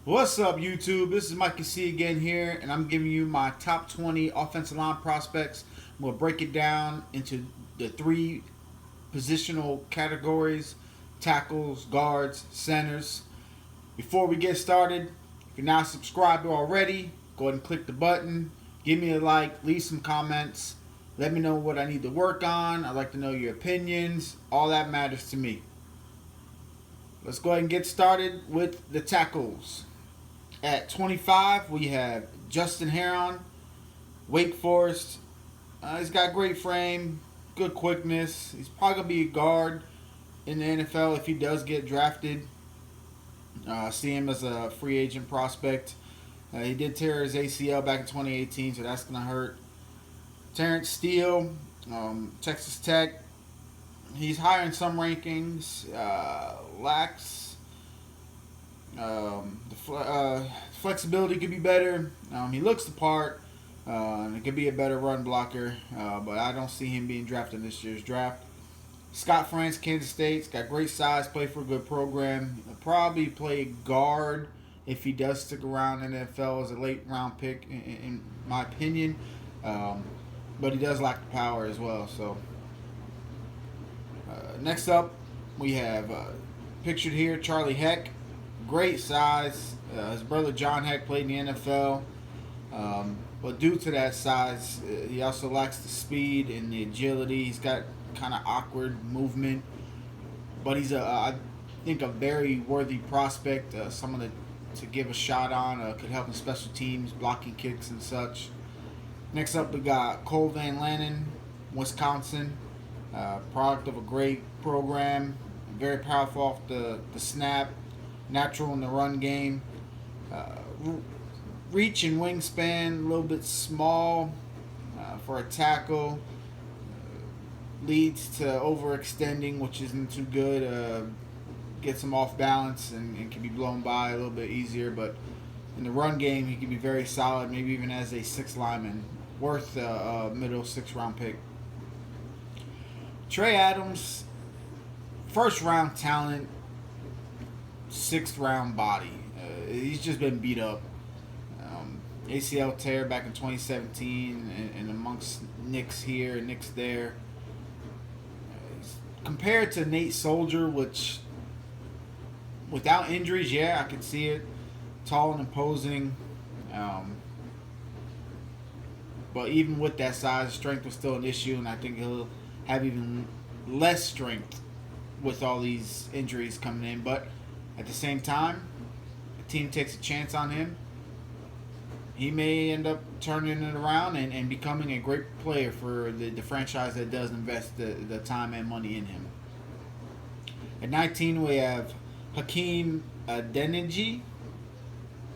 What's up, YouTube? This is Mikey C again here, and I'm giving you my top 20 offensive line prospects. We'll break it down into the three positional categories: tackles, guards, centers. Before we get started, if you're not subscribed already, go ahead and click the button. Give me a like, leave some comments. Let me know what I need to work on. I'd like to know your opinions. All that matters to me. Let's go ahead and get started with the tackles. At 25, we have Justin Herron, Wake Forest. He's got great frame, good quickness. He's probably going to be a guard in the NFL if he does get drafted. See him as a free agent prospect. He did tear his ACL back in 2018, so that's going to hurt. Terrence Steele, Texas Tech. He's higher in some rankings. Lacks flexibility could be better. He looks the part, and it could be a better run blocker, but I don't see him being drafted in this year's draft. Scott France, Kansas State. He's got great size, play for a good program. He'll probably play guard if he does stick around in the NFL as a late round pick, in my opinion. But he does lack the power as well. So next up, we have pictured here Charlie Heck. Great size. His brother John Heck played in the NFL. But due to that size, he also lacks the speed and the agility. He's got kind of awkward movement. But he's, I think, a very worthy prospect. Someone to give a shot on. Could help in special teams, blocking kicks and such. Next up, we got Cole Van Lanen, Wisconsin. Product of a great program. Very powerful off the snap. Natural in the run game. Reach and wingspan a little bit small for a tackle. Leads to overextending, which isn't too good. Gets him off balance and can be blown by a little bit easier. But in the run game, he can be very solid, maybe even as a sixth lineman. Worth a middle sixth round pick. Trey Adams, first round talent, sixth round body. He's just been beat up. ACL tear back in 2017, and amongst nicks here and nicks there. Compared to Nate Soldier, which without injuries, yeah, I can see it. Tall and imposing. But even with that size, strength was still an issue, and I think he'll have even less strength with all these injuries coming in. But at the same time, the team takes a chance on him. He may end up turning it around and becoming a great player for the franchise that does invest the time and money in him. At 19, we have Hakeem Adeniji.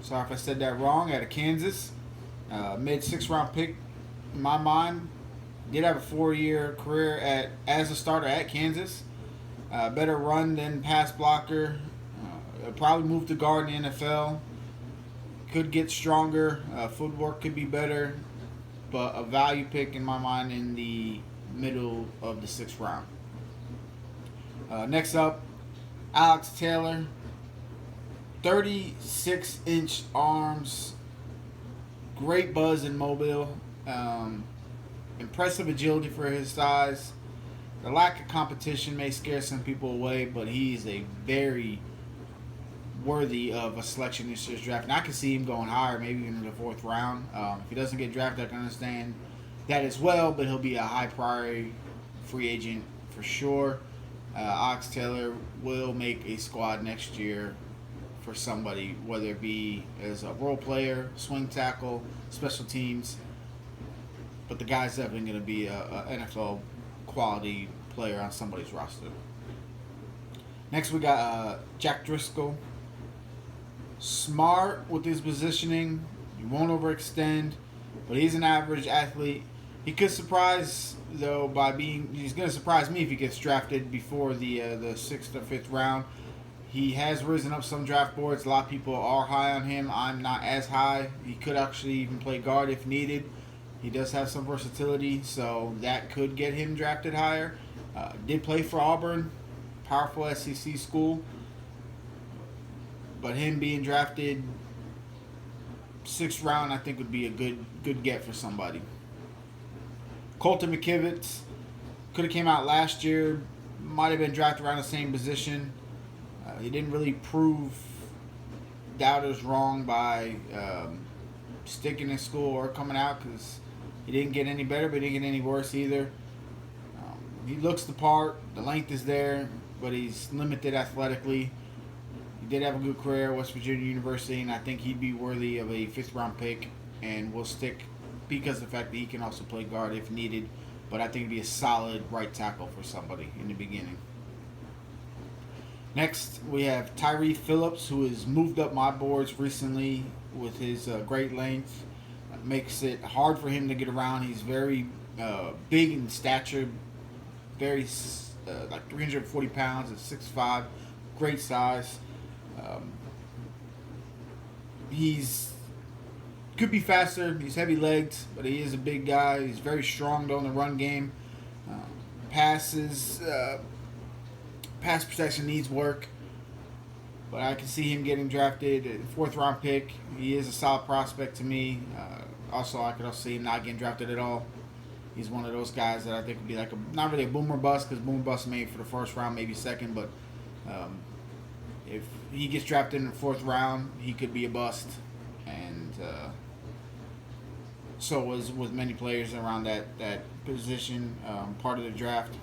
Sorry if I said that wrong. Out of Kansas. Mid sixth round pick in my mind. Did have a 4-year career as a starter at Kansas. Better run than pass blocker. Probably move to guard in the NFL. Could get stronger. Footwork could be better. But a value pick in my mind in the middle of the sixth round. Next up, Alex Taylor. 36-inch arms. Great buzz and mobile. Impressive agility for his size. The lack of competition may scare some people away, but he's a very worthy of a selection this year's draft. And I can see him going higher, maybe even in the fourth round. If he doesn't get drafted, I can understand that as well, but he'll be a high priority free agent for sure. Alex Taylor will make a squad next year for somebody, whether it be as a role player, swing tackle, special teams. But the guy's definitely going to be a NFL quality player on somebody's roster. Next, we got Jack Driscoll. Smart with his positioning. He won't overextend, but he's an average athlete. He could surprise, though, by being... He's going to surprise me if he gets drafted before the sixth or fifth round. He has risen up some draft boards. A lot of people are high on him. I'm not as high. He could actually even play guard if needed. He does have some versatility, so that could get him drafted higher. Did play for Auburn, powerful SEC school. But him being drafted 6th round, I think would be a good get for somebody. Colton McKivitz could have came out last year. Might have been drafted around the same position. He didn't really prove doubters wrong by sticking in school or coming out, because he didn't get any better, but he didn't get any worse either. He looks the part. The length is there, but he's limited athletically. He did have a good career at West Virginia University, and I think he'd be worthy of a 5th round pick, and will stick because of the fact that he can also play guard if needed. But I think he'd be a solid right tackle for somebody in the beginning. Next, we have Tyree Phillips, who has moved up my boards recently with his great length. Makes it hard for him to get around. He's very big in stature, very like 340 pounds at 6'5", great size. He's could be faster. He's heavy legged, but he is a big guy. He's very strong though in the run game. Pass protection needs work, but I can see him getting drafted at 4th round pick. He is a solid prospect to me. Also, I could also see him not getting drafted at all. He's one of those guys that I think would be like not really a boomer bust, because boomer bust made for the 1st round, maybe 2nd, but if he gets drafted in the 4th round, he could be a bust, and so was with many players around that position, part of the draft.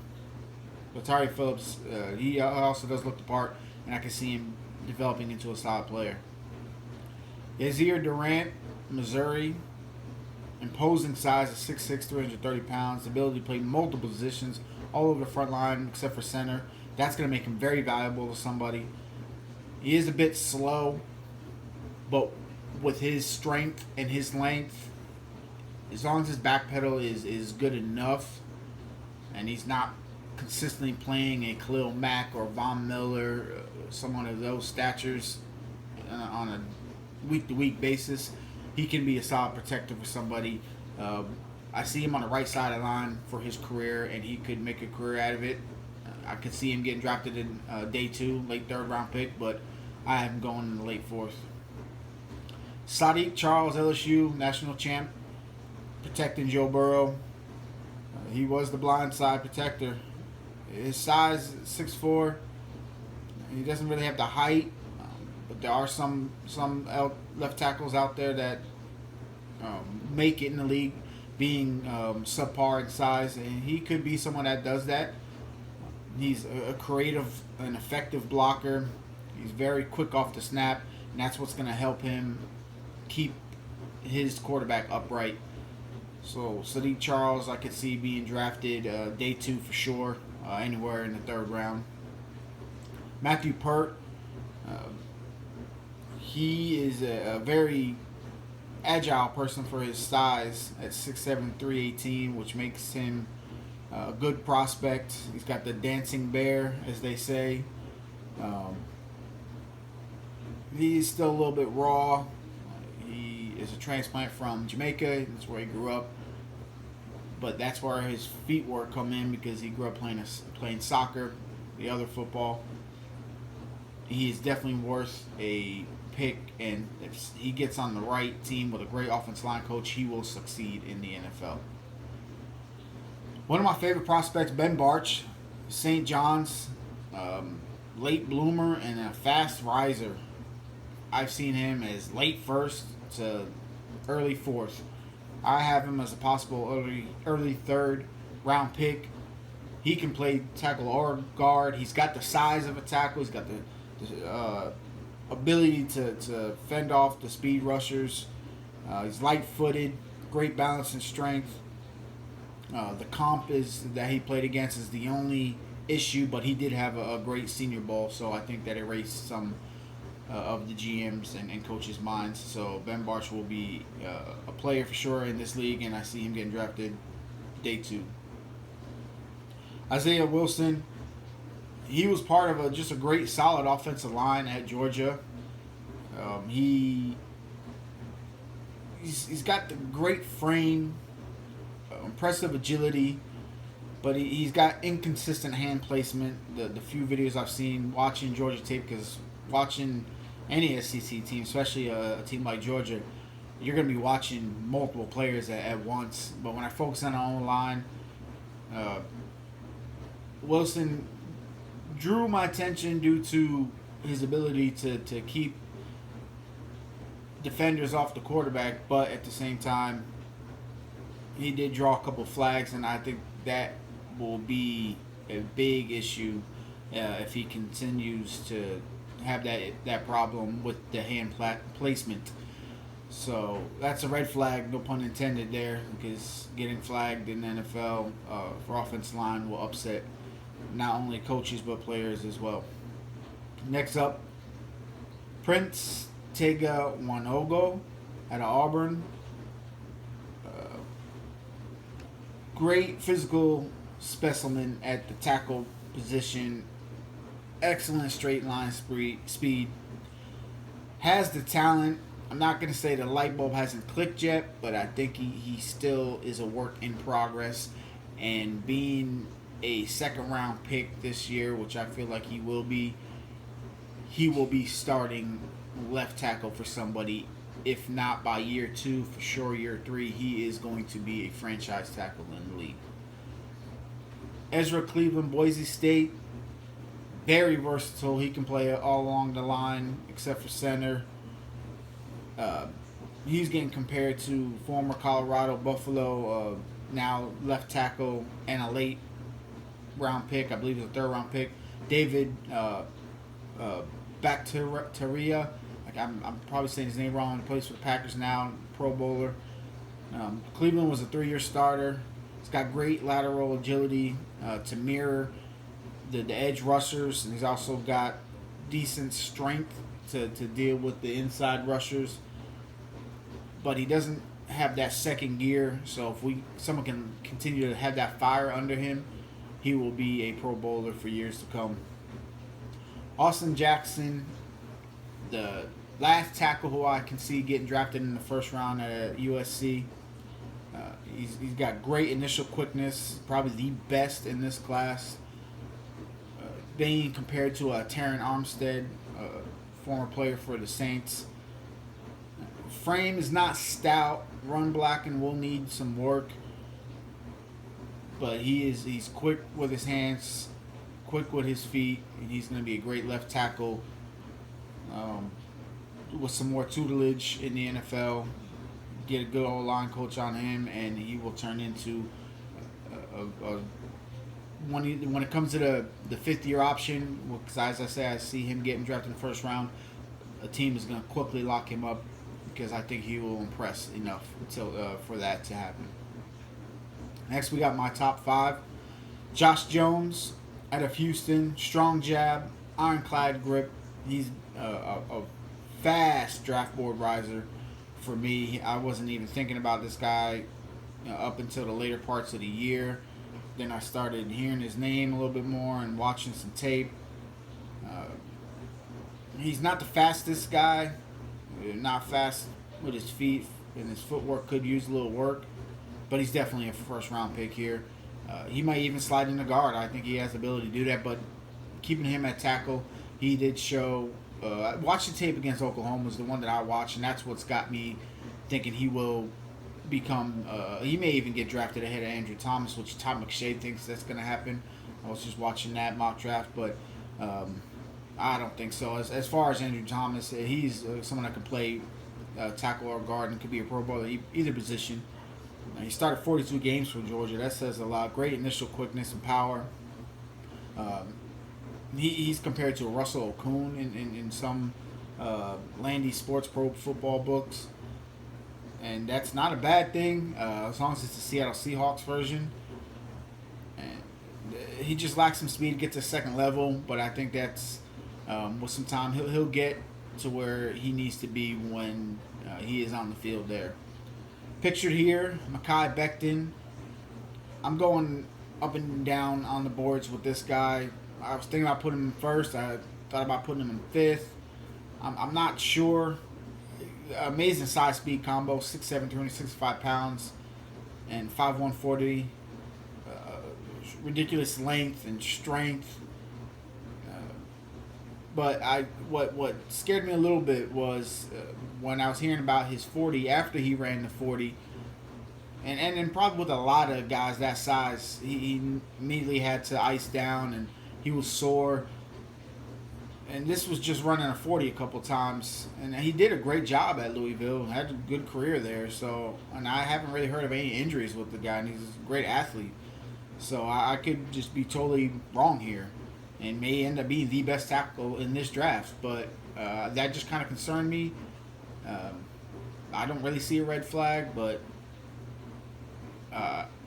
But Tyree Phillips, he also does look the part, and I can see him developing into a solid player. Yazir Durant, Missouri, imposing size of 6'6", 330 pounds, the ability to play multiple positions all over the front line except for center. That's going to make him very valuable to somebody. He is a bit slow, but with his strength and his length, as long as his back pedal is good enough, and he's not consistently playing a Khalil Mack or Von Miller, someone of those statures on a week-to-week basis, he can be a solid protector for somebody. I see him on the right side of the line for his career, and he could make a career out of it. I could see him getting drafted in day 2, late 3rd round pick, but I have him going in the late 4th. Sadiq Charles, LSU national champ, protecting Joe Burrow. He was the blind side protector. His size, 6'4". He doesn't really have the height, but there are some left tackles out there that make it in the league, being subpar in size, and he could be someone that does that. He's a creative and effective blocker. He's very quick off the snap, and that's what's going to help him keep his quarterback upright. So Sadiq Charles, I could see being drafted day 2 for sure, anywhere in the 3rd round. Matthew Pert, he is a very agile person for his size at 6'7", 318, which makes him a good prospect. He's got the dancing bear, as they say. He's still a little bit raw. He is a transplant from Jamaica. That's where he grew up. But that's where his feet work come in, because he grew up playing soccer, the other football. He is definitely worth a pick, and if he gets on the right team with a great offensive line coach, he will succeed in the NFL. One of my favorite prospects, Ben Bartch, St. John's, late bloomer and a fast riser. I've seen him as late 1st to early 4th. I have him as a possible early 3rd round pick. He can play tackle or guard. He's got the size of a tackle. He's got the ability to fend off the speed rushers. He's light-footed, great balance and strength. The comp that he played against is the only issue, but he did have a great Senior Bowl, so I think that erased some of the GMs and coaches' minds. So Ben Bartch will be a player for sure in this league, and I see him getting drafted day 2. Isaiah Wilson, he was part of just a great, solid offensive line at Georgia. He's got the great frame, impressive agility, but he's got inconsistent hand placement. The few videos I've seen watching Georgia tape, because watching any SEC team, especially a team like Georgia, you're going to be watching multiple players at once. But when I focus on our own line, uh, Wilson drew my attention due to his ability to keep defenders off the quarterback, but at the same time, he did draw a couple flags, and I think that will be a big issue if he continues to have that problem with the hand placement. So that's a red flag, no pun intended there, because getting flagged in the NFL for offensive line will upset not only coaches but players as well. Next up, Prince Tega Wanogo out of Auburn. Great physical specimen at the tackle position. Excellent straight line speed. Has the talent. I'm not going to say the light bulb hasn't clicked yet, but I think he still is a work in progress. And being a second round pick this year, which I feel like he will be starting left tackle for somebody. If not by year 2, for sure year 3, he is going to be a franchise tackle in the league. Ezra Cleveland, Boise State, very versatile. He can play all along the line except for center. He's getting compared to former Colorado Buffalo, now left tackle, and a late round pick, I believe it's a 3rd round pick, David Bakhtiari. I'm probably saying his name wrong. He plays for the Packers now, Pro Bowler. Cleveland was a 3-year starter. He's got great lateral agility to mirror the edge rushers, and he's also got decent strength to deal with the inside rushers. But he doesn't have that second gear, so if someone can continue to have that fire under him, he will be a Pro Bowler for years to come. Austin Jackson, the last tackle who I can see getting drafted in the 1st round at USC. He's got great initial quickness, probably the best in this class. Being compared to Terran Armstead, former player for the Saints. Frame is not stout. Run blocking will need some work, but he's quick with his hands, quick with his feet, and he's going to be a great left tackle. With some more tutelage in the NFL, get a good O-line coach on him, and he will turn into when it comes to the 5th-year option, because as I say, I see him getting drafted in the 1st round. A team is going to quickly lock him up because I think he will impress enough for that to happen. Next, we got my top 5. Josh Jones out of Houston, strong jab, ironclad grip. He's a fast draft board riser for me. I wasn't even thinking about this guy up until the later parts of the year. Then I started hearing his name a little bit more and watching some tape. He's not the fastest guy, not fast with his feet, and his footwork could use a little work, but he's definitely a 1st round pick here. He might even slide in the guard. I think he has the ability to do that, but keeping him at tackle, he did show. Watching tape against Oklahoma was the one that I watched, and that's what's got me thinking he will become. He may even get drafted ahead of Andrew Thomas, which Todd McShay thinks that's going to happen. I was just watching that mock draft, but I don't think so. As far as Andrew Thomas, he's someone that can play tackle or guard and could be a Pro Bowler either position. He started 42 games for Georgia. That says a lot. Great initial quickness and power. He's compared to Russell Okung in some Landy Sports Pro football books. And that's not a bad thing, as long as it's the Seattle Seahawks version. And he just lacks some speed to get to second level, but I think that's with some time he'll get to where he needs to be when he is on the field there. Pictured here, Mekhi Becton. I'm going up and down on the boards with this guy. I was thinking about putting him in 1st. I thought about putting him in 5th. I'm not sure. Amazing size speed combo, 6'7", 365 pounds, and 5'1", 40. Ridiculous length and strength. But what scared me a little bit was when I was hearing about his 40 after he ran the 40, and probably with a lot of guys that size, he immediately had to ice down and he was sore. And this was just running a 40 a couple times, and he did a great job at Louisville. Had a good career there. So, and I haven't really heard of any injuries with the guy, and he's a great athlete. So I could just be totally wrong here, and may end up being the best tackle in this draft. But that just kind of concerned me. I don't really see a red flag, but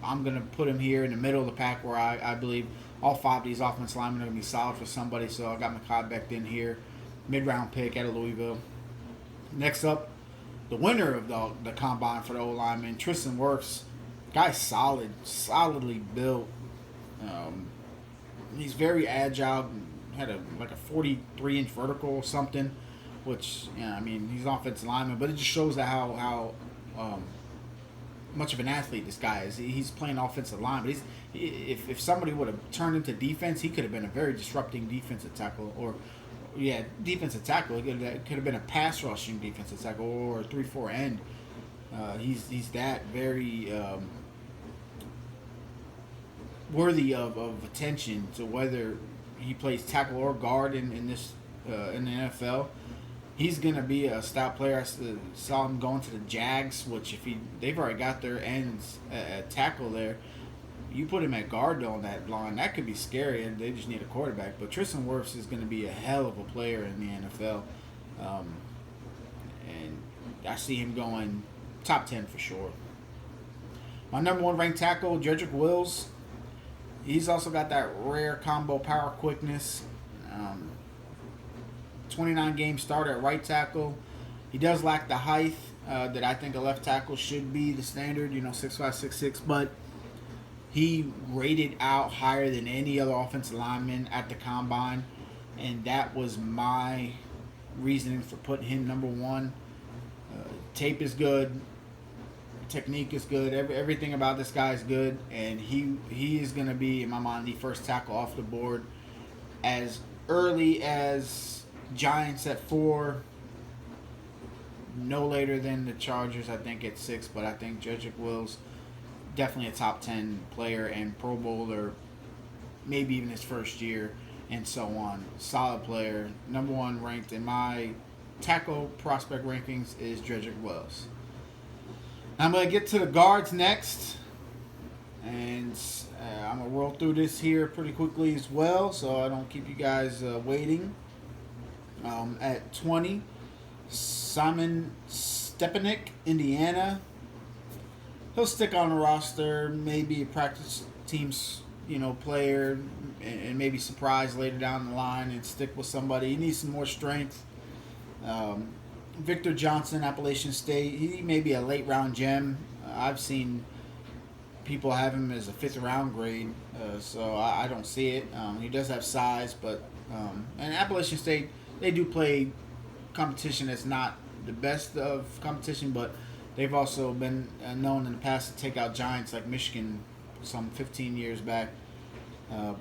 I'm gonna put him here in the middle of the pack, where I believe all five of these offensive linemen are gonna be solid for somebody. So I got Mekhi Becton here, mid-round pick out of Louisville. Next up, the winner of the combine for the O lineman, Tristan Wirfs. Guy's solidly built. He's very agile. Had like a 43-inch vertical or something, which, I mean, he's an offensive lineman, but it just shows that how much of an athlete this guy is. He's playing offensive line, but if somebody would have turned into defense, he could have been a very disrupting defensive tackle, or defensive tackle. It could have been a pass rushing defensive tackle or a 3-4 end. He's that very worthy of attention, to whether he plays tackle or guard in the NFL. He's gonna be a stout player. I saw him going to the Jags, which they've already got their ends at tackle there. You put him at guard on that line, that could be scary, and they just need a quarterback. But Tristan Wirfs is going to be a hell of a player in the NFL, and I see him going top 10 for sure. My number one ranked tackle, Jedrick Wills. He's also got that rare combo power quickness. 29 game starter at right tackle. He does lack the height that I think a left tackle should be the standard, 6'5", 6'6", but he rated out higher than any other offensive lineman at the combine, and that was my reasoning for putting him number one. Tape is good, technique is good, everything about this guy is good, and he is going to be, in my mind, the first tackle off the board as early as Giants at 4, no later than the Chargers, I think, at 6, but I think Jedrick Wills, definitely a top 10 player and Pro Bowler, maybe even his first year, and so on. Solid player. Number one ranked in my tackle prospect rankings is Jedrick Wills. I'm going to get to the guards next, and I'm going to roll through this here pretty quickly as well, so I don't keep you guys waiting. At 20, Simon Stepanek, Indiana. He'll stick on the roster, maybe a practice team's player, and maybe surprise later down the line and stick with somebody. He needs some more strength. Victor Johnson, Appalachian State. He may be a late round gem. I've seen people have him as a 5th round grade, so I don't see it. He does have size, but and Appalachian State, they do play competition that's not the best of competition, but they've also been known in the past to take out giants like Michigan some 15 years back. But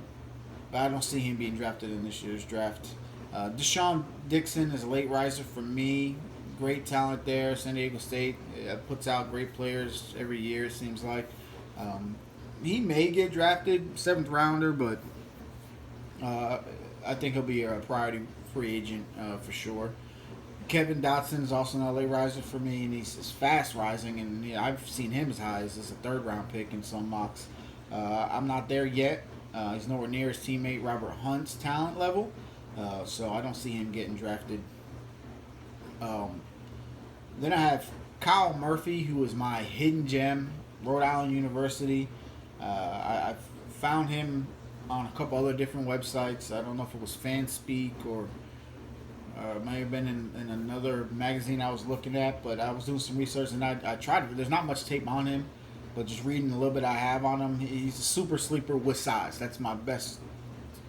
I don't see him being drafted in this year's draft. Deshaun Dixon is a late riser for me. Great talent there. San Diego State puts out great players every year, it seems like. He may get drafted, 7th rounder, but I think he'll be a priority free agent for sure. Kevin Dotson is also an LA riser for me, and he's fast rising, and I've seen him as high as a 3rd round pick in some mocks. I'm not there yet. He's nowhere near his teammate Robert Hunt's talent level, so I don't see him getting drafted. Then I have Kyle Murphy, who is my hidden gem, Rhode Island University. I found him on a couple other different websites. I don't know if it was Fanspeak or it may have been in another magazine I was looking at, but I was doing some research and I tried. There's not much tape on him, but just reading a little bit I have on him, he's a super sleeper with size. That's my best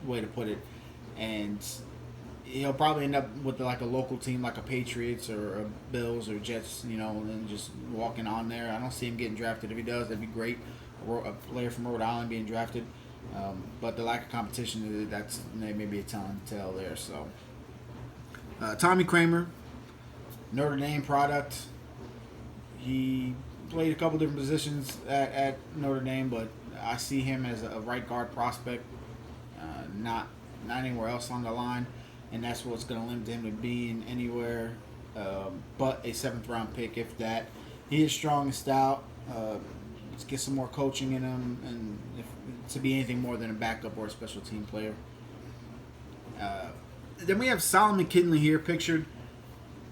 way to put it. And he'll probably end up with like a local team like a Patriots or a Bills or Jets, and just walking on there. I don't see him getting drafted. If he does, that'd be great. A player from Rhode Island being drafted. But the lack of competition, that's maybe a telling tale there. So Tommy Kramer, Notre Dame product. He played a couple different positions at Notre Dame, but I see him as a right guard prospect, not anywhere else on the line, and that's what's going to limit him to being anywhere but a seventh round pick, if that. He is strong and stout. Let's get some more coaching in him, and to be anything more than a backup or a special team player. Then we have Solomon Kinley here pictured.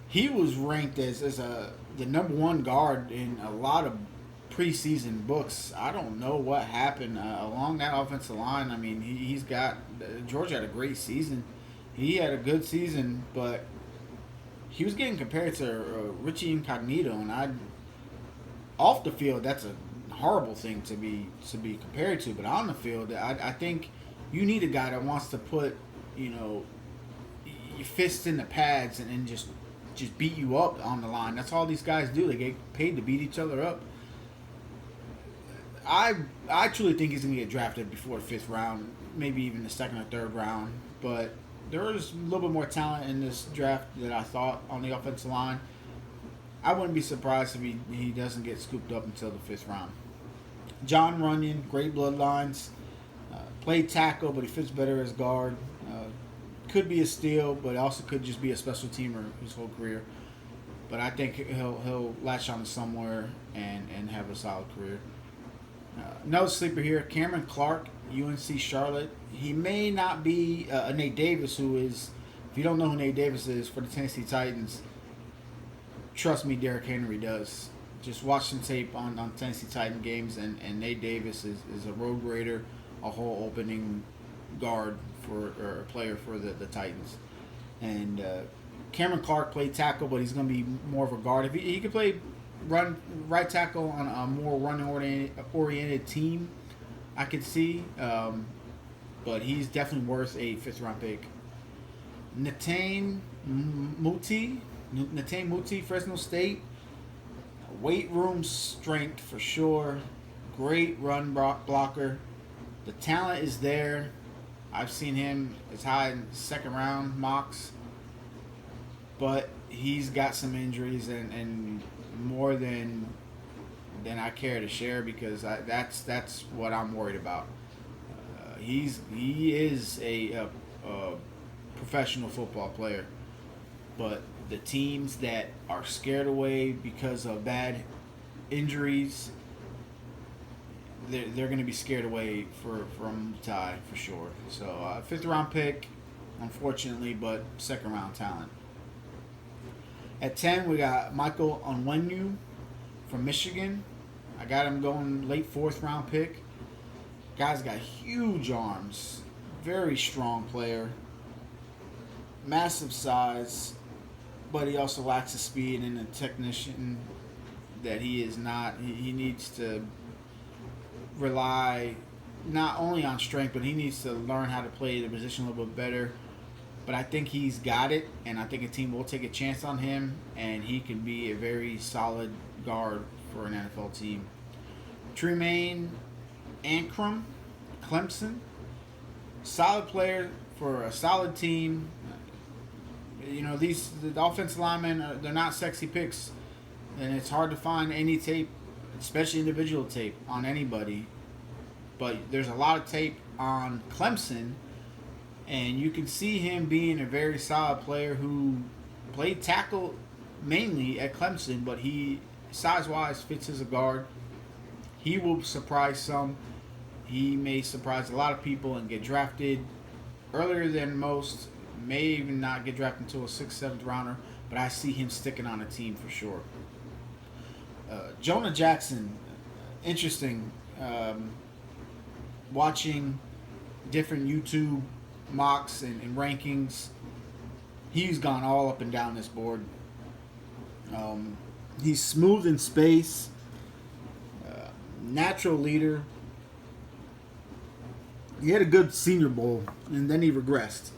He was ranked as the number one guard in a lot of preseason books. I don't know what happened along that offensive line. I mean, he's got Georgia had a great season. He had a good season, but he was getting compared to Richie Incognito, and off the field that's a horrible thing to be compared to. But on the field, I think you need a guy that wants to put your fists in the pads and just beat you up on the line. That's all these guys do. They get paid to beat each other up. I truly think he's going to get drafted before the fifth round, maybe even the second or third round. But there is a little bit more talent in this draft than I thought on the offensive line. I wouldn't be surprised if he doesn't get scooped up until the fifth round. John Runyon, great bloodlines. Played tackle, but he fits better as guard. Could be a steal, but also could just be a special teamer his whole career. But I think he'll latch on to somewhere and have a solid career. Another sleeper here, Cameron Clark, UNC Charlotte. He may not be a Nate Davis, who is, if you don't know who Nate Davis is for the Tennessee Titans, trust me, Derrick Henry does. Just watch some tape on Tennessee Titan games, and Nate Davis is a road grader, a whole opening guard or a player for the Titans. And Cameron Clark played tackle, but he's going to be more of a guard. If he could play right tackle on a more run-oriented team, I could see. But he's definitely worth a fifth-round pick. Netane Muti, Fresno State. Weight room strength for sure. Great run blocker. The talent is there. I've seen him as high in second round mocks. But he's got some injuries and more than I care to share, because that's what I'm worried about. He is a professional football player, but the teams that are scared away because of bad injuries, they're going to be scared away from Ty for sure. So fifth round pick, unfortunately, but second round talent. At 10, we got Michael Onwenu from Michigan. I got him going late fourth round pick. Guy's got huge arms, very strong player, massive size, but he also lacks the speed and the technician that he is not. He needs to rely not only on strength, but he needs to learn how to play the position a little bit better. But I think he's got it, and I think a team will take a chance on him, and he can be a very solid guard for an NFL team. Tremaine Ancrum, Clemson. Solid player for a solid team. The offensive linemen, they're not sexy picks, and it's hard to find any tape, especially individual tape, on anybody. But there's a lot of tape on Clemson, and you can see him being a very solid player who played tackle mainly at Clemson, but he, size-wise, fits as a guard. He will surprise some. He may surprise a lot of people and get drafted earlier than most. May even not get drafted until a 6th, 7th rounder, but I see him sticking on a team for sure. Jonah Jackson, interesting. Watching different YouTube mocks and rankings, he's gone all up and down this board. He's smooth in space, natural leader. He had a good Senior Bowl, and then he regressed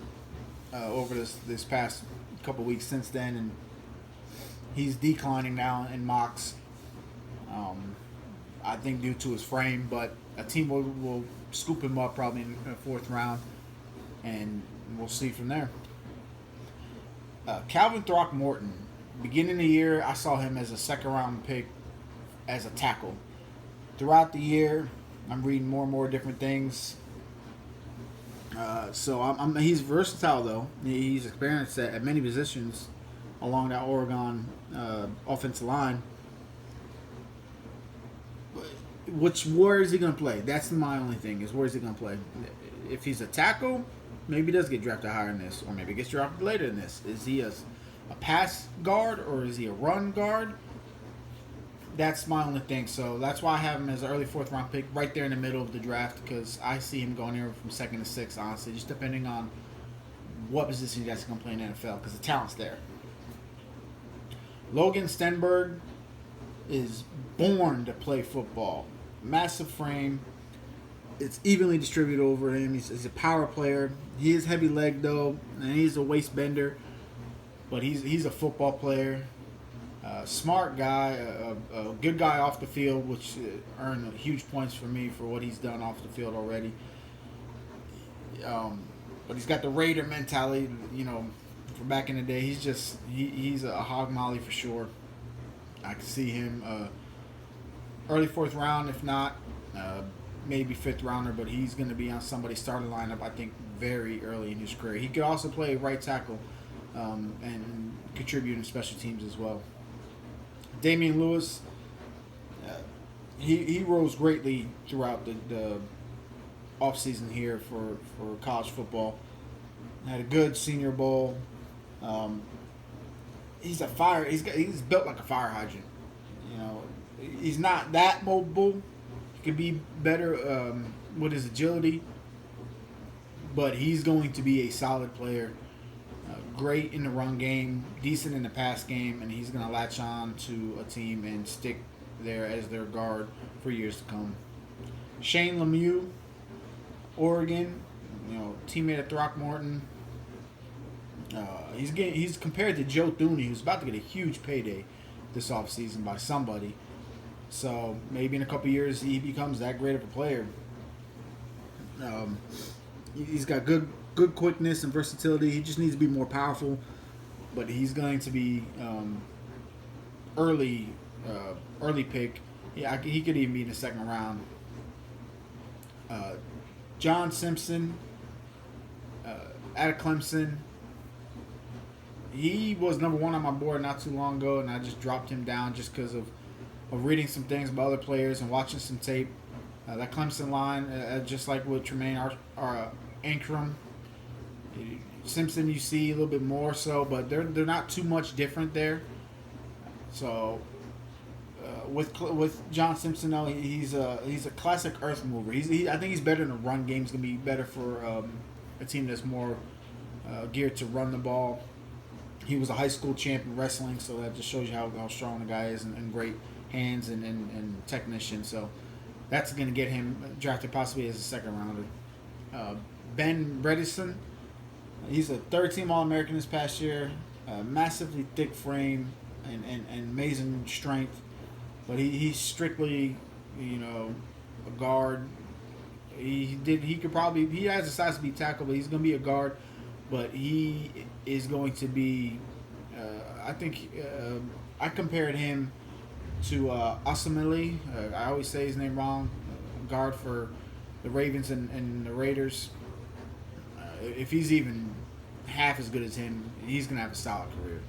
over this past couple weeks since then, and he's declining now in mocks. I think due to his frame, but a team will scoop him up probably in the 4th round, and we'll see from there. Calvin Throckmorton. Beginning of the year, I saw him as a second round pick as a tackle. Throughout the year, I'm reading more and more different things. He's versatile though. He's experienced at many positions along that Oregon offensive line. Where is he going to play? That's my only thing is where is he going to play? If he's a tackle, maybe he does get drafted higher than this, or maybe he gets drafted later than this. Is he a pass guard or is he a run guard? That's my only thing. So that's why I have him as an early fourth round pick right there in the middle of the draft because I see him going here from second to sixth, honestly, just depending on what position he's going to play in the NFL because the talent's there. Logan Stenberg is born to play football. Massive frame. It's evenly distributed over him. He's a power player. He is heavy leg though, and he's a waist bender. But he's a football player. Smart guy, a good guy off the field, which earned huge points for me for what he's done off the field already. But he's got the Raider mentality, from back in the day. He's a hog molly for sure. I can see him early fourth round, if not maybe fifth rounder, but he's going to be on somebody's starting lineup, I think, very early in his career. He could also play right tackle and contribute in special teams as well. Damian Lewis, he rose greatly throughout the offseason here for college football. Had a good Senior Bowl. He's he's built like a fire hydrant. He's not that mobile. He could be better with his agility, but he's going to be a solid player. Great in the run game, decent in the pass game, and he's going to latch on to a team and stick there as their guard for years to come. Shane Lemieux, Oregon, teammate of Throckmorton. He's compared to Joe Thuney, who's about to get a huge payday this offseason by somebody. So maybe in a couple years he becomes that great of a player. He's got good quickness and versatility. He just needs to be more powerful, but he's going to be early pick. Yeah, he could even be in the second round. John Simpson, out of Clemson. He was number one on my board not too long ago, and I just dropped him down just because of reading some things about other players and watching some tape. That Clemson line, just like with Tremaine Ankrum, Simpson you see a little bit more so, but they're not too much different there. So with John Simpson though, he's a classic earth mover. I think he's better in the run game. He's gonna be better for a team that's more geared to run the ball. He was a high school champ in wrestling, so that just shows you how strong the guy is and great hands and technician. So that's going to get him drafted possibly as a second rounder. Ben Bredesen, he's a third-team All-American this past year. Massively thick frame and amazing strength, but he's strictly, a guard. He has the size to be tackled, but he's going to be a guard. But he is going to be, I compared him to Osamili. I always say his name wrong. Guard for the Ravens and the Raiders. If he's even half as good as him, he's going to have a solid career.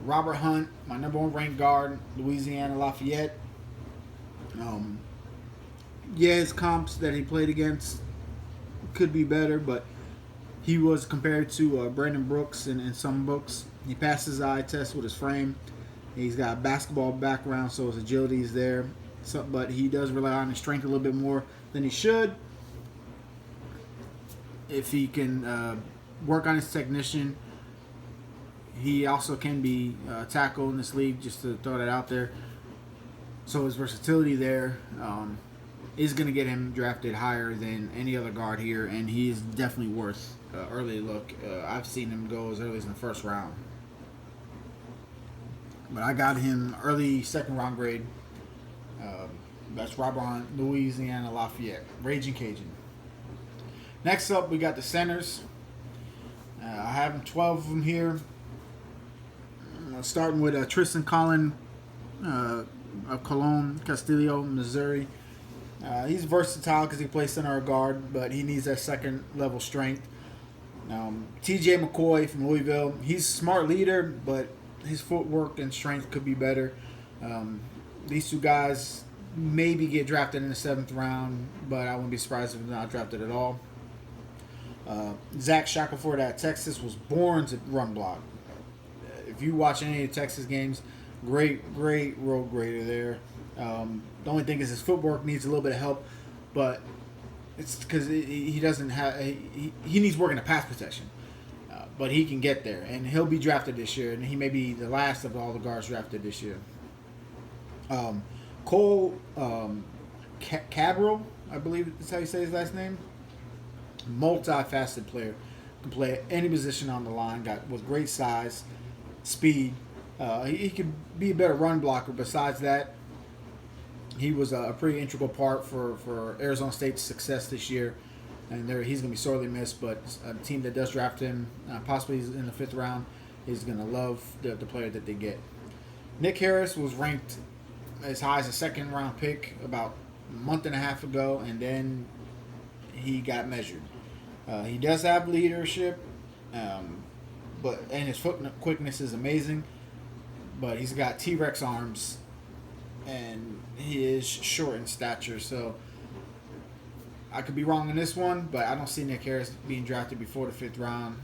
Robert Hunt, my number one ranked guard, Louisiana Lafayette. His comps that he played against could be better, but he was compared to Brandon Brooks in some books. He passed his eye test with his frame. He's got a basketball background, so his agility is there. But he does rely on his strength a little bit more than he should. If he can work on his technician, he also can be tackled in this league, just to throw that out there. So his versatility there is going to get him drafted higher than any other guard here, and he is definitely worth early look. I've seen him go as early as in the first round. But I got him early second round grade. That's Robert Hunt, Louisiana Lafayette, Raging Cajun. Next up, we got the centers. I have 12 of them here. Starting with Tristan Collin of Cologne, Castillo, Missouri. He's versatile because he plays center or guard, but he needs that second level strength. TJ McCoy from Louisville. He's a smart leader, but his footwork and strength could be better. These two guys maybe get drafted in the 7th round, but I wouldn't be surprised if they're not drafted at all. Zach Shackelford at Texas was born to run block. If you watch any of the Texas games, great road grader there. The only thing is his footwork needs a little bit of help, but it's because he doesn't have he needs work in the pass protection. But he can get there, and he'll be drafted this year, and he may be the last of all the guards drafted this year. Cole Cabral, I believe is how you say his last name. Multifaceted player, can play at any position on the line. With great size, speed. He could be a better run blocker. Besides that, he was a pretty integral part for Arizona State's success this year, and he's going to be sorely missed. But a team that does draft him, possibly in the 5th round, is going to love the player that they get. Nick Harris was ranked as high as a 2nd round pick about a month and a half ago, and then he got measured. He does have leadership, and his foot quickness is amazing, but he's got T-Rex arms, and he is short in stature, so I could be wrong in this one, but I don't see Nick Harris being drafted before the 5th round.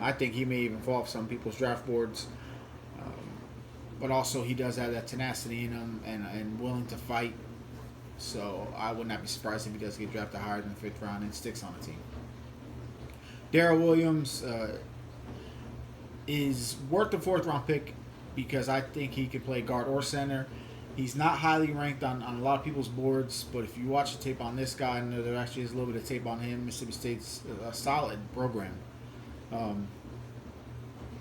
I think he may even fall off some people's draft boards, but also he does have that tenacity in him and willing to fight, so I would not be surprised if he does get drafted higher than the 5th round and sticks on the team. Darrell Williams is worth the 4th round pick because I think he could play guard or center. He's not highly ranked on a lot of people's boards, but if you watch the tape on this guy, I know there actually is a little bit of tape on him. Mississippi State's a solid program.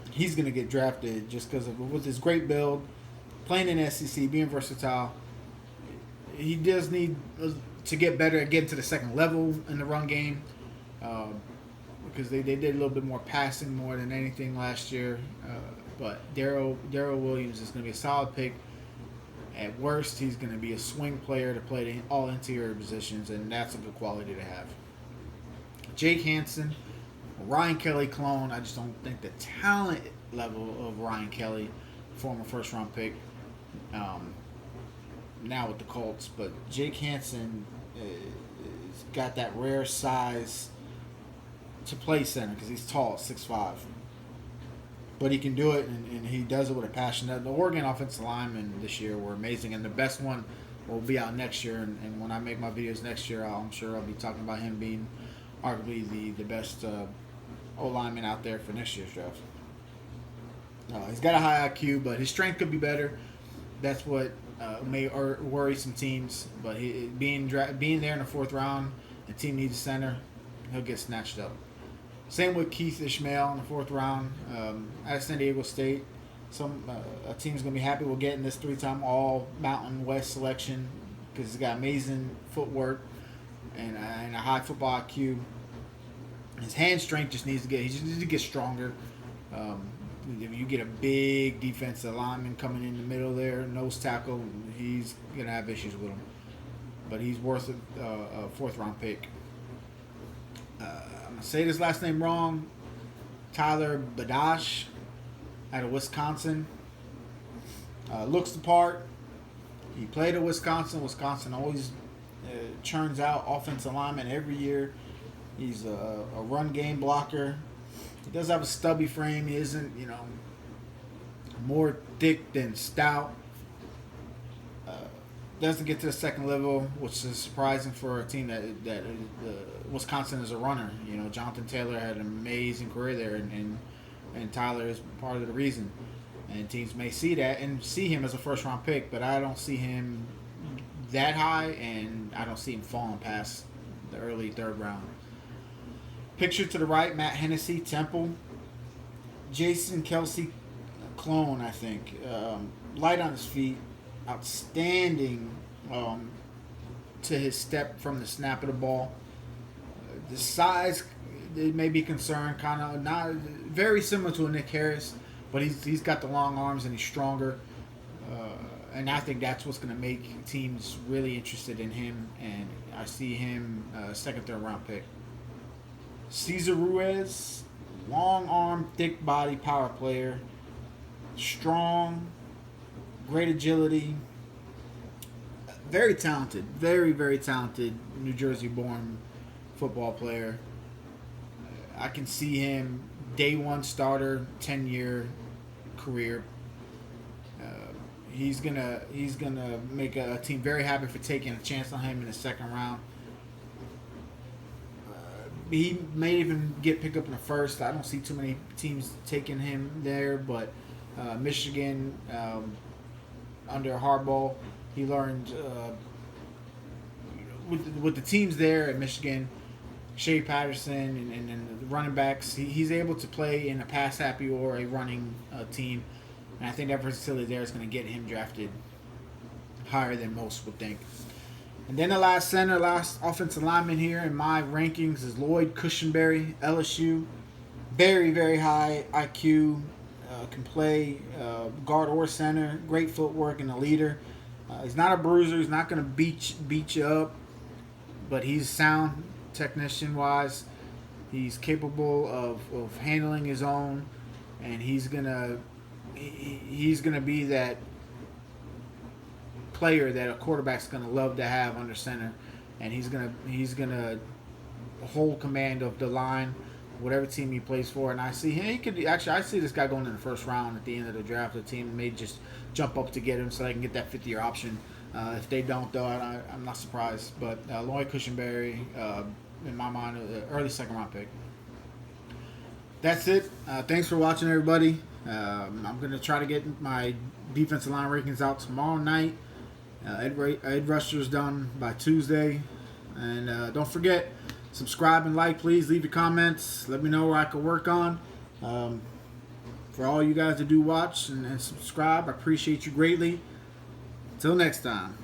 He's going to get drafted just because with his great build, playing in SEC, being versatile. He does need to get better at getting to the 2nd level in the run game. Because they did a little bit more passing more than anything last year. But Darrell Williams is going to be a solid pick. At worst, he's going to be a swing player to play all interior positions, and that's a good quality to have. Jake Hansen, Ryan Kelly clone. I just don't think the talent level of Ryan Kelly, former 1st round pick, now with the Colts. But Jake Hansen has got that rare size to play center because he's tall, 6'5". But he can do it, and he does it with a passion. The Oregon offensive linemen this year were amazing, and the best one will be out next year. And when I make my videos next year, I'm sure I'll be talking about him being arguably the best O-lineman out there for next year's draft. He's got a high IQ, but his strength could be better. That's what may worry some teams. But being there in the 4th round, the team needs a center, he'll get snatched up. Same with Keith Ishmael in the 4th round at San Diego State. A team's going to be happy with getting this 3-time All Mountain West selection because he's got amazing footwork and a high football IQ. His hand strength just needs to get stronger. If you get a big defensive lineman coming in the middle there, nose tackle, he's going to have issues with him. But he's worth a 4th round pick. I'm going to say this last name wrong. Tyler Badash out of Wisconsin. Looks the part. He played at Wisconsin. Wisconsin always churns out offensive linemen every year. He's a run game blocker. He does have a stubby frame. He isn't, more thick than stout. Doesn't get to the 2nd level, which is surprising for a team that Wisconsin is a runner. Jonathan Taylor had an amazing career there, and Tyler is part of the reason. And teams may see that and see him as a 1st round pick, but I don't see him that high, and I don't see him falling past the early 3rd round. Picture to the right, Matt Hennessy, Temple. Jason Kelsey, clone, I think. Light on his feet. Outstanding to his step from the snap of the ball. The size, it may be concerned, kind of not very similar to a Nick Harris, but he's got the long arms and he's stronger. And I think that's what's going to make teams really interested in him. And I see him second, third round pick. Cesar Ruiz, long arm, thick body, power player, strong, great agility, very talented, very talented New Jersey born football player. I can see him day one starter, 10-year career. He's gonna make a team very happy for taking a chance on him in the second round. He may even get picked up in the first. I don't see too many teams taking him there, but Michigan under Harbaugh, he learned with the teams there at Michigan, Shea Patterson and the running backs, he's able to play in a pass happy or a running team. And I think that versatility there is going to get him drafted higher than most would think. And then the last offensive lineman here in my rankings is Lloyd Cushenberry, LSU. Very high IQ, can play guard or center, great footwork and a leader. He's not a bruiser, he's not going to beat you up, but he's sound technician-wise. He's capable of handling his own, and he's gonna be that player that a quarterback's gonna love to have under center, and he's gonna hold command of the line, whatever team he plays for. And I see him. I see this guy going in the first round at the end of the draft. The team may just jump up to get him so they can get that 5th-year option. If they don't, though, I'm not surprised. But Lloyd Cushenberry, in my mind, early second round pick. That's it. Thanks for watching, everybody. I'm going to try to get my defensive line rankings out tomorrow night. Ed Rusher's done by Tuesday. And don't forget, subscribe and like, please. Leave your comments. Let me know where I can work on. For all you guys that do watch and subscribe, I appreciate you greatly. Until next time.